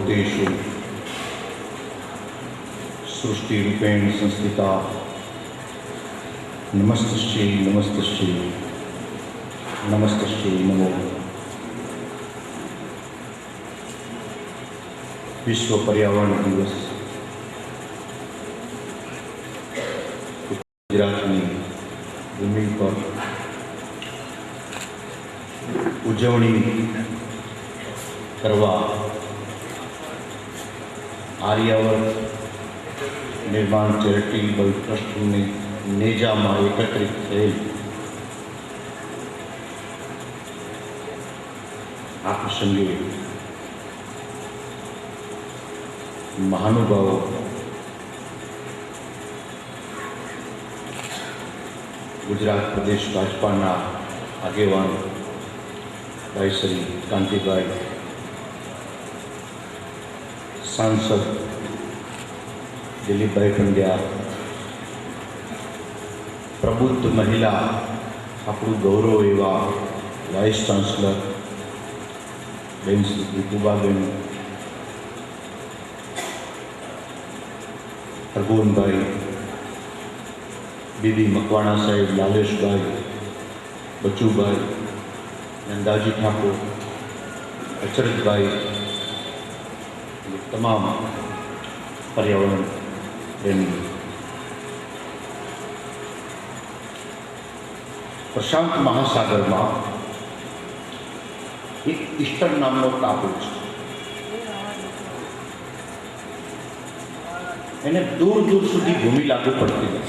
सर्वभूतेषु सृष्टिरूपेण संस्थिता नमस्तश्चै नमस्तश्चै नमस्तश्चै नमो। विश्व पर्यावरण दिवस गुजरातनी भूमि पर उजवणी करवा आर्यावर्त निर्माण चेरिटेबल ट्रस्ट ने नेजा में एकत्रित थे। आ प्रसंगे महानुभाव गुजरात प्रदेश भाजपा आगेवान भाई श्री कांतिभाई, सांसद दिलीप भाई पंड्या, प्रबुद्ध महिला આપણું ગૌરવ એવા વાઇસ ચાન્સલર બેન શ્રી દીપુબાબેન, અર્ગુનભાઈ, બીબી મકવાણા સાહેબ, લાલેશભાઈ, બચુભાઈ, નંદાજી ઠાકોર, અચરતભાઈ, તમામ पर्यावरण प्रेमी प्रशांत महासागर में एक ईस्टर्न नामनो टापू है। एने दूर दूर सुधी भूमि लागू पड़ती है।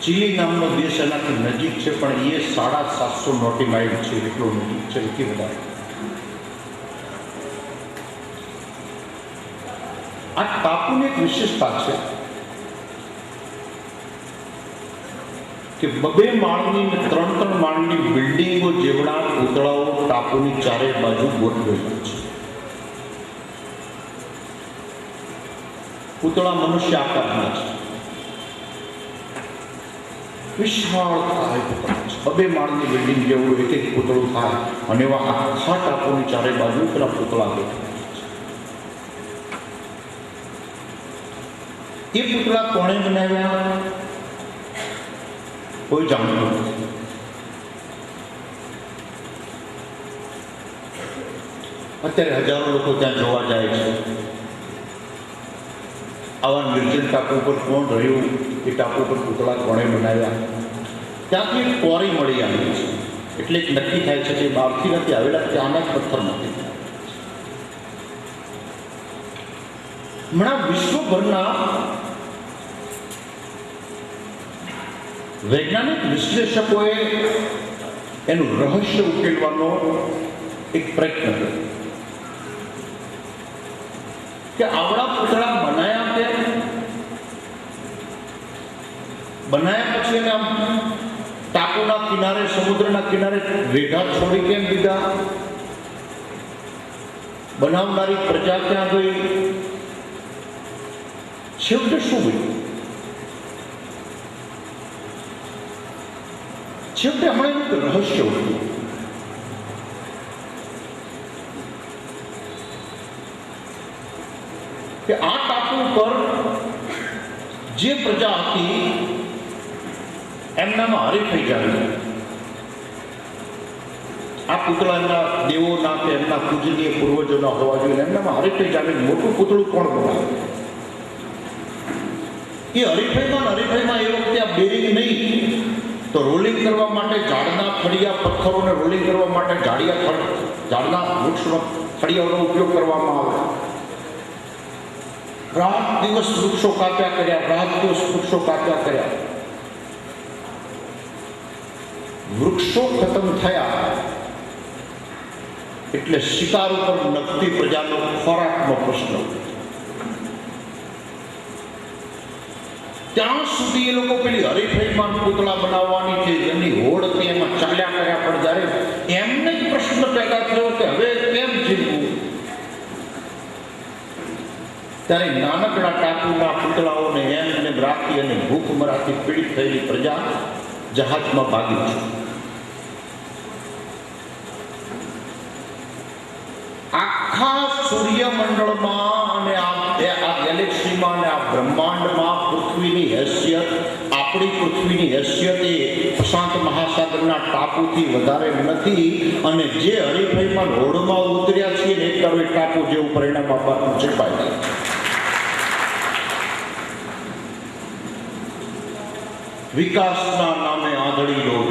चिली नामनो देश एनाथी नजीक है, पण ये 750 नॉटी माइल है, એટલો નજીક છે એથી વધારે। आ टापू ने एक विशेषता है कि बबे माळनी ने 3-3 माळनी बिल्डिंगो जेवड़ा पूतळाओ टापूनी चारे बाजू गोठवेला छे। पूतळा मनुष्य आकारना छे, विशाळकाय पूतळा छे। बबे माळनी बिल्डिंग जेवुं एक पूतळું थाय अने एवा आखा टापूनी चारे बाजू पेला पूतळा गोठवेला। ये पुतला कोणे बनाव्या कोई जानतो नहीं। अत्यारे हजारों लोग त्यां जोवा जाए छे। आवा निर्जन टापू पर कोण रह्युं, ए टापू पर पुतला कोणे बनाव्या, त्यांथी कोरी मळी आवी छे। એટલે નક્કી થાય છે કે બહારથી નથી આવેલા, ત્યાંના જ પથ્થરમાંથી। હમણાં વિશ્વભરના वैज्ञानिक विश्लेषकोए एनु रहस्य उकेलवानो एक प्रयत्न कर्यो कि आवड़ा पुतळा बनाया केम, बनाया पछी एने आम टापूना किनारे, समुद्રના किनारे वेढा छोड़ी केम दीधा, बनावनारी प्रजा क्यां गई, छेवटे शुं गयुं? छेवटे हमें एक रहस्य होतं कि आ टापू पर जे प्रजा थी एमनामां हरीफाई जावी। आ पुतळा एमना देवोना के एमना पूजनीय पूर्वजोना होवा जोईए, एमनामां हरीफाई जावी मोटुं पुतळું कोण बनावे। ए हरीफाईमां ए वखते आ बेरिंग नहीं तो रोलिंग करवा माटे झाड़ना फड़िया पत्थरों रोलिंग करवा माटे झाड़ना वृक्षों फड़ियाओनो उपयोग करवामां आवे। रात दिवस वृक्षों काप्या कर्या, रात दिवस वृक्षों काप्या कर्या। वृक्षों खत्म थया एटले शिकार पर नगती प्रजानो खोराकनो प्रश्न। ત્યાં સુધી એ લોકો પેલી હરીફાઈમાં પૂતળા બનાવવાની છે જેમની હોડ હતી એમાં ચાલ્યા કર્યા, પણ જ્યારે એમને જ પ્રશ્ન પેદા થયો કે હવે કેમ જીવવું, ત્યારે નાનકડા ટાપુના પૂતળાઓને એમને રાખી અને ભૂખમરાથી પીડિત થયેલી પ્રજા જહાજમાં ભાગી છે। આખા સૂર્યમંડળમાં અને આ ગેલેક્સીમાં અને આ બ્રહ્માંડમાં પૃથ્વીની હેસિયત, આપણી પૃથ્વીની હેસિયત એ પ્રશાંત મહાસાગરના ટાપુથી વધારે નથી. અને જે હરીફાઈમાં હોડમાં ઉતર્યા છીએ ને એક કરો ટાપુ જેવું પરિણામ આપવાનું છે. ભાઈ વિકાસના નામે આંધળી દોડ,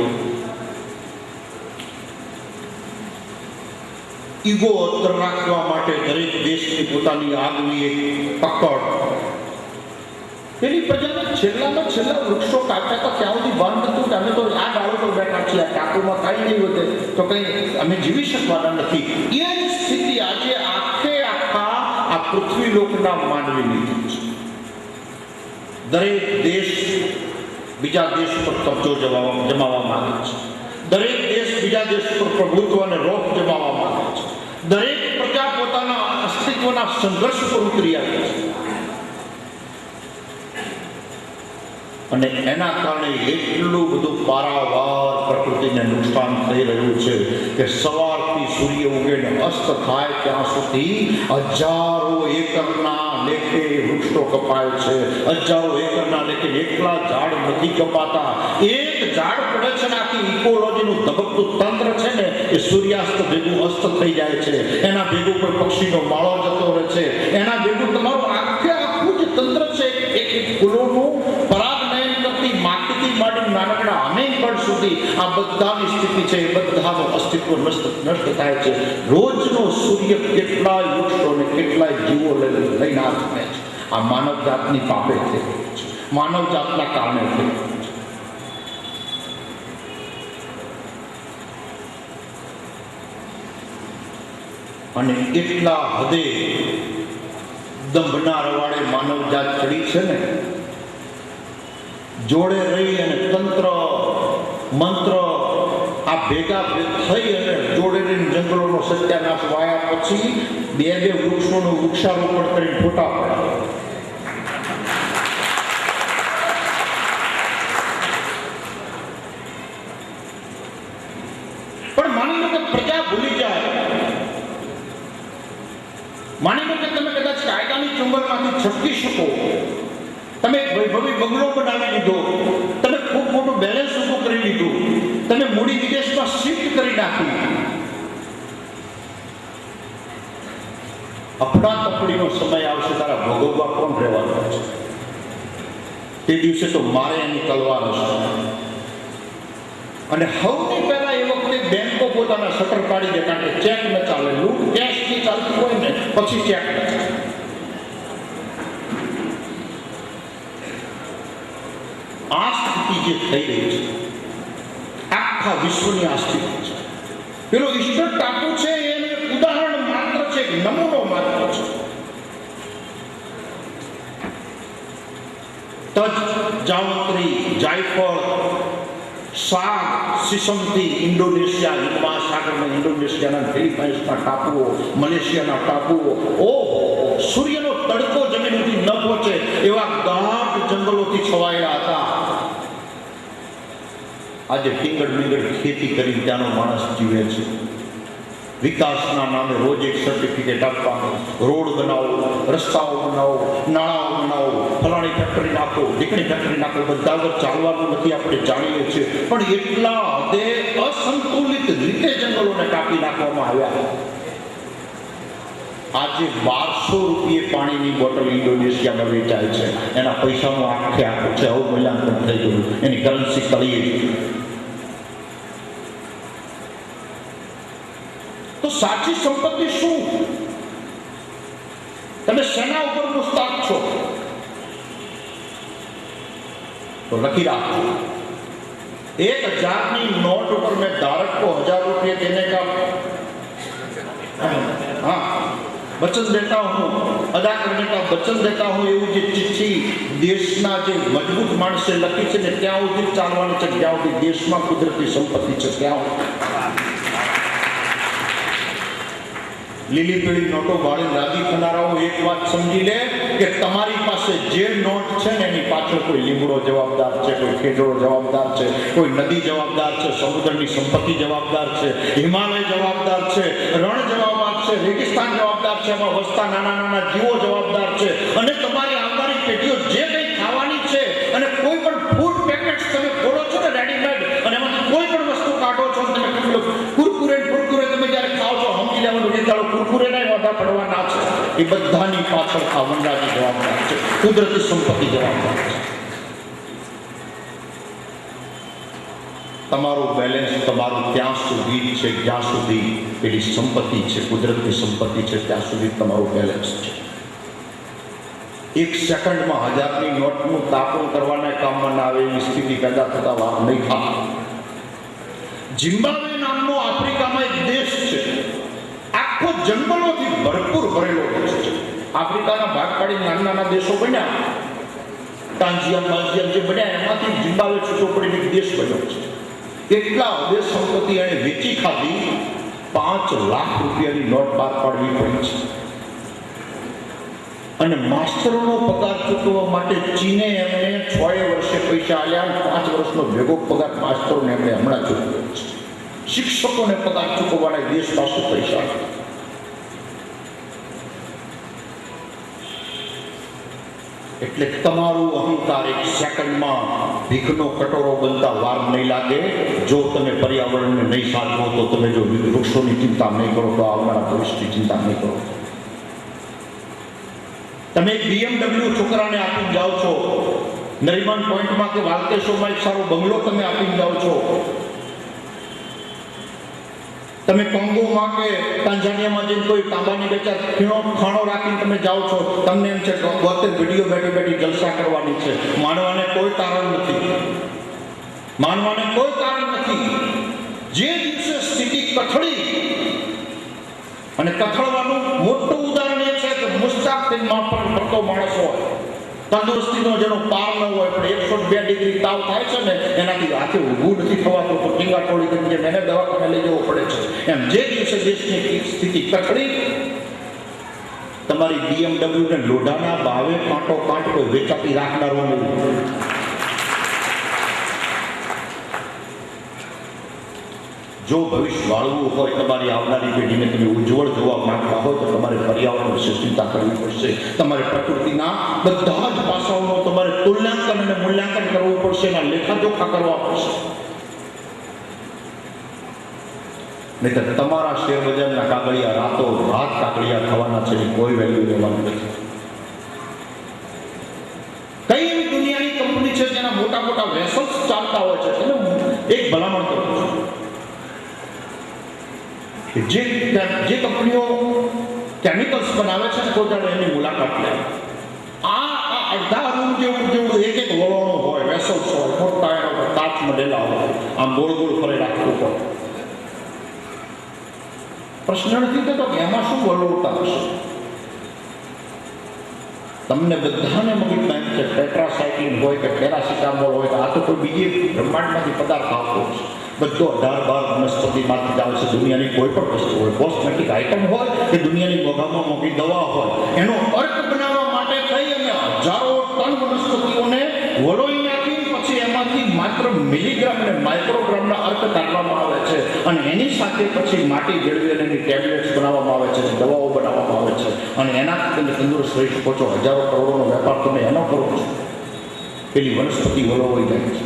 ઈગો અત્ર રાખવા માટે દરેક દેશની પોતાની આગવી એક પકડ. પેલી પ્રજાને છેલ્લામાં છેલ્લા વૃક્ષો કાપ્યા હતા ત્યાં સુધી ભાન હતું કે અમે તો આ ડાળો પર બેઠા છીએ, આ ટાપુમાં કાંઈ નહીં વધે તો કંઈ અમે જીવી શકવાના નથી. એ જ સ્થિતિ આજે આખે આખા આ પૃથ્વી લોકના માનવીની છે. દરેક દેશ બીજા દેશ પર કબજો જમાવવા માંગે છે. દરેક દેશ બીજા દેશ પર પ્રભુત્વ અને રોપ જમાવવા માંગે છે. દરેક પ્રજા પોતાના અસ્તિત્વના સંઘર્ષ પર ઉતરી આવી છે. અને એના કારણે એટલું બધું પારાવાર પ્રકૃતિને નુકસાન થઈ રહ્યું છે કે સવારથી સૂર્ય ઉગે ને અસ્ત થાય ત્યાં સુધી હજારો એકરના લેખે વૃક્ષો કપાય છે. હજારો એકરના લેખે એકલા ઝાડ નથી કપાતા. એક ઝાડ પડે છે ને આખી ઇકોલોજીનું ધબકતું તંત્ર છે ને એ સૂર્યાસ્ત ભેગું અસ્ત થઈ જાય છે. એના ભેગું કોઈ પક્ષીનો માળો જતો રહે છે. એના ભેગું તમારું આખું જે તંત્ર છે એક ફૂલોનું પરાગનયન કરતી માટીથી માંડી નાનકડા હમીંગબર્ડ સુધી આ બધાની સ્થિતિ છે. એ બધાનું અસ્તિત્વ નષ્ટ થાય છે. રોજનો સૂર્ય કેટલાય વૃક્ષોને કેટલાય જીવો લઈને આવે છે. આ માનવ જાતની પાપે થઈ છે, માનવ જાતના કારણે થઈ છે. અને એટલા હદે દંભના રવાડે માનવ જાત ચડી છે ને, જોડે રહી અને તંત્ર મંત્ર આ ભેગા થઈ અને જોડે રહીને જંગલોનો સત્યાનાશ વાયા પછી બે વૃક્ષોનું વૃક્ષારોપણ કરીને ફોટા પડ્યા. પણ માની લો કે પ્રજા ભૂલી જાય, માની લો કે તમે કદાચ કાયદાની ચુંબલમાંથી છટકી શકો, તમે વૈભવી બંગલો બનાવી લીધો, તમે ખૂબ મોટું બેલેન્સ ઊભું કરી લીધું, તમે મૂડી વિદેશમાં શિફ્ટ કરી નાખી, અફડા તફડીનો સમય આવશે, તારા ભોગવવા કોણ રહેવાનું છે? તે દિવસે તો મારે એની તલવાર હશે. અને સૌથી પહેલા એ વખતે બેંકો પોતાના શટર પાડી દે, કારણ કે ચેક ન ચાલે, લૂંટ કેશથી ચાલતી હોય ને પછી ચેક ન ચાલે. આ સ્થિતિ જે થઈ રહી છે આખા વિશ્વની આ સ્થિતિ છે. પેલો ઈસ્ટર ટાપુ છે એનું એક ઉદાહરણ માત્ર છે, નમૂનો માત્ર છે. તજ, જાવંત્રી, જાયફળ, શાક, સિસમથી ઇન્ડોનેશિયા, હિન્દ મહાસાગરમાં ઇન્ડોનેશિયાના ફિલિપાઇન્સના ટાપુઓ, મલેશિયાના ટાપુઓ, ઓહો, સૂર્યનો તડકો જમીન સુધી ન પહોંચે એવા ગાઢ જંગલોથી છવાયેલા હતા. આજે ટીંગડ મીંગડ ખેતી કરી ત્યાંનો માણસ જીવે છે. વિકાસના નામે રોજ એક સર્ટિફિકેટ આપવાનું, રોડ બનાવો, રસ્તાઓ બનાવો, નાણાઓ બનાવો, ફલાણી ફેક્ટરી નાખો, ઢીકણી ફેક્ટરી નાખો, બધા વગર ચાલવાનું નથી આપણે જાણીએ છીએ. પણ એટલા હદે અસંતુલિત રીતે જંગલોને કાપી નાખવામાં આવ્યા. આજે 1200 રૂપિયે પાણીની બોટલ ઇન્ડોનેશિયામાં વેચાય છે. એના પૈસાનું આખે આખું છે, આવું મૂલ્યાંકન થઈ ગયું, એની કરન્સી કલીએ. તો સાચી સંપત્તિ શું? તમે શેના ઉપર મુસ્તાક છો? તો લખી રાખો. 1000ની નોટ ઉપર મેં धारक को 1000 रुपये देने का वचन देता हूं, अदा करने का वचन देता हूं, એવું જે ચિઠ્ઠી દેશના જે મજબૂત માણસે લખી છે ને ત્યાં સુધી ચાલવાની છે, જ્યાં સુધી દેશમાં કુદરતી સંપત્તિ છે ત્યાં. લીલી પીળી નોટો વાળી રાજી થનારાઓ એક વાત સમજી લે કે તમારી પાસે જે નોટ છે ને એની પાછળ કોઈ લીમડો જવાબદાર છે, કોઈ ખેડૂતો જવાબદાર છે, કોઈ નદી જવાબદાર છે, સમુદ્રની સંપત્તિ જવાબદાર છે, હિમાલય જવાબદાર છે, રણ જવાબદાર છે, છે, રેગિસ્તાન જવાબદાર છે, એમાં વસતા નાના નાના જીવો જવાબદાર છે. અને તમારી આવનારી પેઢીઓ જે કંઈ ખાવાની છે, અને કોઈ પણ ફૂડ પેકેટ્સ તમે ખોલો છો ને રેડીમેડ, અને એમાંથી કોઈ પણ વસ્તુ કાઢો છો, તમે કુરકુરે તમે જ્યારે ખાઓ છો, સમજી લેવાનું કે ચાલો કુરકુરેના મોઢા પડવાના છે. એ બધાની પાછળ આ વનરાજી જવાબદાર છે, કુદરતી સંપત્તિ જવાબદાર છે. તમારું બેલેન્સ તમારું ત્યાં સુધી છે જ્યાં સુધી પેલી સંપત્તિ છે, કુદરતી સંપત્તિ છે, ત્યાં સુધી તમારું બેલેન્સ છે. એક સેકન્ડમાં 1000ની નોટનું તાપણ કરવાના કામમાં ના આવે એવી સ્થિતિ પેદા થતા વાર નહીં થાય. ઝિમ્બાબ્વે નામનો આફ્રિકામાં એક દેશ છે, આખો જંગલોથી ભરપૂર ભરેલો દેશ છે. આફ્રિકાના ભાગ પાડી નાના નાના દેશો બન્યા, ટાંઝિયા બાંઝિયા જે બન્યા, એમાંથી ઝિમ્બાબ્વે છૂટો પડીને એક દેશ બન્યો છે. એટલા અદેશ સંપત્તિ એને વેચી ખાધી, 5 લાખ રૂપિયાની નોટ બહાર પાડવી પડી છે. અને માસ્ટરોનો પગાર ચૂકવવા માટે ચીને એમને 6 વર્ષે પૈસા આલ્યા, 5 વર્ષનો ભેગો પગાર માસ્ટરોને એમણે હમણાં ચૂકવ્યો છે. શિક્ષકોને પગાર ચૂકવવાના દેશ પાસે પૈસા. એટલે તમારું અહંકાર એક સેકન્ડમાં ભીખનો કટોરો બનતા વાર નહીં લાગે. જો તમે પર્યાવરણને નહીં સાચવો, તો તમે જો વૃક્ષોની ચિંતા નહીં કરો, તો આવનારા ભવિષ્યની ચિંતા નહીં કરો. તમે એક BMW છોકરાને આપીને જાઓ છો, નરીમાન પોઈન્ટમાં કે વાલકેશોરમાં એક સારો બંગલો તમે આપીને જાઓ છો, તમે કોંગોમાં કે તાંઝાનિયામાં જઈને કોઈ તાંબાની બેચાર ખાણો રાખીને તમે જાઓ છો, તમને એમ છે કે પોતે વિડીયો બેઠી બેઠી જલસા કરવાની છે. માનવાને કોઈ કારણ નથી, માનવાને કોઈ કારણ નથી. જે દિવસે સ્થિતિ કથળી, અને કથળવાનું મોટું ઉદાહરણ એ છે કે મુસ્તાક થઈને માફર પડતો માણસ હોય, તંદુરસ્તીનો જેનો પાર ન હોય, પણ 102 ડિગ્રી તાવ થાય છે ને, એનાથી હાથે ઊભું નથી થવાતું, તો ટીંગા ટોળી કરીને એને દવાખાને લઈ જવો પડે છે. એમ જે દિવસે દેશની સ્થિતિ કથળી, તમારી BMW ને લોઢાના ભાવે કાંટો કાંટ કોઈ વેચાતી રાખનારો નહીં. જો ભવિષ્ય વાળવું હોય, તમારી આવનારી પેઢીને તમે ઉજ્જવળ જોવા માંગતા હોય, તો તમારે પર્યાવરણ વિશે ચિંતા કરવી પડશે. તમારે પ્રકૃતિના બધા જ પાસાઓનો તમારે તુલનાંકન અને મૂલ્યાંકન કરવું પડશે, એના લેખાજોખા કરવા પડશે. નહીં તો તમારા શેર બજારના કાગળિયા રાતો રાત કાગળિયા થવાના છે, કોઈ વેલ્યુ લેવાનું નથી. કઈ એવી દુનિયાની કંપની છે જેના મોટા મોટા વેસલ્સ ચાલતા હોય છે, તમે એક ભલામણ કરો છો, જે કંપનીઓ કેમિકલ્સ બનાવે છે ને, કોઈ એની મુલાકાત લે. આ અડધા રૂમ જેવું એક વળણો હોય, વેસલ્સ હોય, મોટા એના પર કાચ મળેલા હોય, આમ ગોળ ગોળ ફરે રાખવું પડે. પ્રશ્ન નથી થતો કે એમાં શું વળવળતા હશે. તમને બધાને મગજમાં એમ છે ટેટ્રાસાઇક્લિન હોય કે પેરાસિટામોલ હોય, આ તો કોઈ બીજી બ્રહ્માંડમાંથી પદાર્થ આવતો છે. બધો 18-12 વનસ્પતિમાંથી જ આવે છે. દુનિયાની કોઈ પણ વસ્તુ હોય, કોસ્મેટિક આઇટમ હોય કે દુનિયાની મોંઘામાં મોંઘી દવા હોય, એનો અર્ક બનાવવા માટે થઈ અને હજારો ટન વનસ્પતિઓને વલોઈ નાખી, પછી એમાંથી માત્ર મિલીગ્રામ અને માઇક્રોગ્રામના અર્ક કાઢવામાં આવે છે, અને એની સાથે પછી માટી જળવી અને એની ટેબ્લેટ્સ બનાવવામાં આવે છે, દવાઓ બનાવવામાં આવે છે, અને એનાથી તમે તંદુરસ્ત રહી શકો છો. હજારો કરોડોનો વેપાર તમે એનો કરો છો, પેલી વનસ્પતિ વલોવાઈ જાય છે.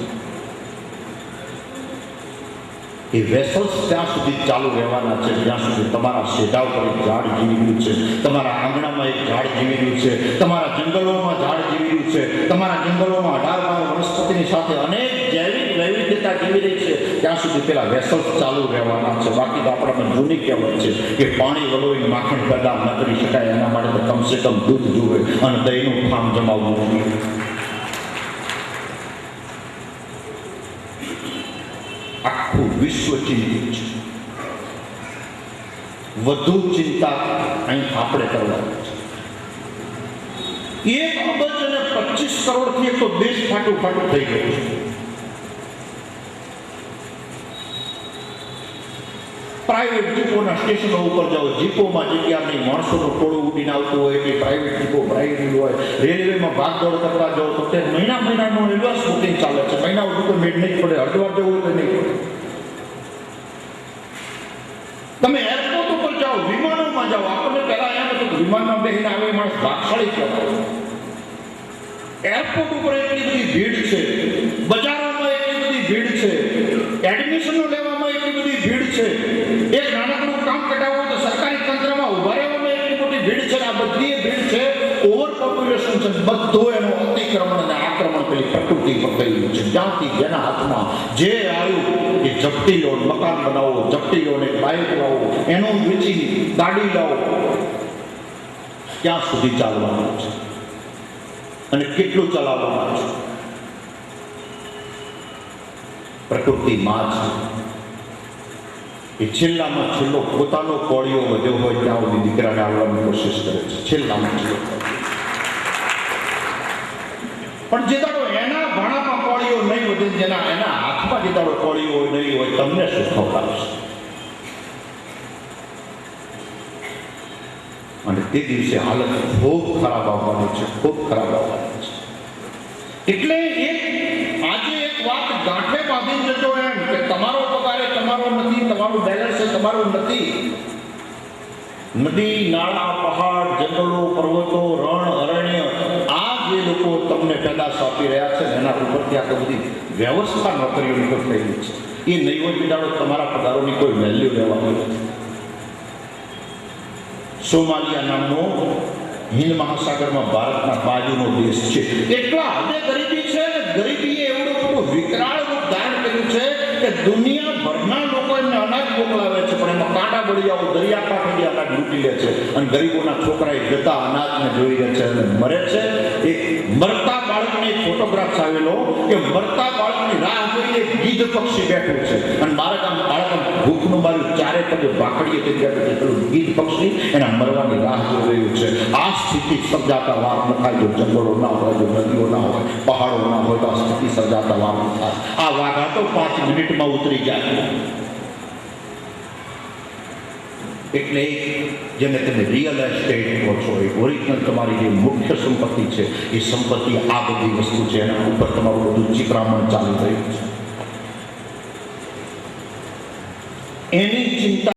એ વેસલ્સ ત્યાં સુધી ચાલુ રહેવાના છે જ્યાં સુધી તમારા સેઢા ઉપર એક ઝાડ જીવી રહ્યું છે, તમારા આંગણામાં એક ઝાડ જીવી રહ્યું છે, તમારા જંગલોમાં ઝાડ જીવી રહ્યું છે, તમારા જંગલોમાં 18-12 વનસ્પતિની સાથે અનેક જૈવિક વૈવિધ્યતા જીવી રહી છે, ત્યાં સુધી પેલા વેસલ્સ ચાલુ રહેવાના છે. બાકી તો આપણામાં જૂની કહેવત છે કે પાણી વલોવીને માખણ પેદા ન કરી શકાય, એના માટે તો કમસે કમ દૂધ જુએ અને દહીંનું ફાર્મ જમાવવું જોઈએ. આખું વિશ્વ ચિંતિત છે. વધુ ચિંતા અહીં આપણે કરવાની છે. 1 અબજ અને 25 કરોડથી એક તો દેશ ફાટું ફાટું થઈ ગયું છે. પ્રાઇવેટ જીપોના સ્ટેશનો ઉપર જાઓ, જીપોમાં જગ્યા નહીં, માણસોનું ટોળું ઉડીને આવતું હોય, કે પ્રાઇવેટ જીપો ભરાયેલી હોય. રેલવેમાં ભાગદોડ કરતા જાઓ તો તે મહિનાનું એડવાન્સ બુકિંગ ચાલે છે, મહિના સુધી તો મેળ નહીં પડે, હરિદ્વાર જવું તો નહીં પડે. તમે એરપોર્ટ ઉપર જાઓ, વિમાનોમાં વિમાનમાં જાઓ, આપણને પહેલા એમ હતું કે વિમાનમાં બેસીને આવે એ માણસ ભાગશાળી કહેવાય. એરપોર્ટ ઉપર એટલી બધી ભીડ છે, બજારોમાં એટલી બધી ભીડ છે, એડમિશનો લેવામાં એટલી બધી ભીડ છે, એક નાનકડું કામ કઢાવવું હોય તો સરકારી તંત્રમાં ઉભા રહેવામાં એટલી મોટી ભીડ છે. આ બધી ભીડ છે, ઓવર પોપ્યુલેશન છે. બધું એનું અતિક્રમણ અને આક્રમણ પેલી પ્રકૃતિ પર કર્યું છે. જ્યાંથી જેના હાથમાં જે આવ્યું એ ઝપટી લો, મકાન બનાવો, ઝપટી લો ને બાઇક લાવો, એનું વેચી ગાડી લાવો. ક્યાં સુધી ચાલવાનું છે અને કેટલું ચલાવવાનું છે? પ્રકૃતિ માં છે એ છેલ્લામાં છેલ્લો પોતાનો કોળિયો વધ્યો હોય ત્યાં સુધી દીકરાને આવવાની કોશિશ કરે છે. છેલ્લામાં છેલ્લો પણ જે દાડો એના ભાણામાં કોળિયો નહીં વધે, જેના એના હાથમાં જે દાડો કોળિયો નહીં હોય, તમને શું ખવડાવશે? અને તે દિવસે હાલત ખૂબ ખરાબ આવવાની છે, ખૂબ ખરાબ આવવાની છે. એટલે આજે એક વાત ગાંઠે બાંધી જજો એમ કે તમારો પગાર એ તમારો નથી, તમારું બેલેન્સ એ તમારું નથી. નદી, નાળા, પહાડ, જંગલો, પર્વતો, રણ, અરણ્ય, આ જે લોકો તમને પેદાશ આપી રહ્યા છે એના ઉપરથી આ બધી વ્યવસ્થા નોકરીઓની તો થયેલી છે. એ નહીં હોય બિચારો તમારા પગારોની કોઈ વેલ્યુ રહેવાની નથી. સોમાલિયા નામનો હિન્દ મહાસાગરમાં ભારતના બાજુનો દેશ છે. એટલા હદે ગરીબી છે ને ગરીબીએ એવડું મોટું વિકરાળ રૂપ ધારણ કર્યું છે કે દુનિયાભરના લોકો એમને અનાજ મોકલાવે છે, પણ એમાં કાંટા બળિયાઓ દરિયાકાંઠે અનાજ લૂંટી લે છે અને ગરીબોના છોકરા જતા અનાજને જોઈ રહે છે અને મરે છે. એક મરતા બાળકનો એક ફોટોગ્રાફ આવેલો કે મરતા બાળકની રાહ જોઈને એક ગીધ પક્ષી બેઠું છે અને બાળક ભૂખનું માર્યું ચારે પગે ભાખડીએ થઈ ગયા છે. પેલું ગીધ પક્ષી એના મરવાની રાહ જોઈ રહ્યું છે. આ સ્થિતિ સર્જાતા વાર ન થાય તો જંગલો ના હોય, જો નદીઓ ના હોય, પહાડો ના હોય તો આ સ્થિતિ સર્જાતા વાર ન થાય. આ વાઘા તો 5 મિનિટમાં ઉતરી જાય. એટલે જેને તમે રિયલ એસ્ટેટ કહો છો, એ ઓરિજિનલ તમારી જે મુખ્ય સંપત્તિ છે એ સંપત્તિ આ બધી વસ્તુ છે, એના ઉપર તમારું બધું ચિત્રામણ ચાલી રહ્યું છે. એની ચિંતા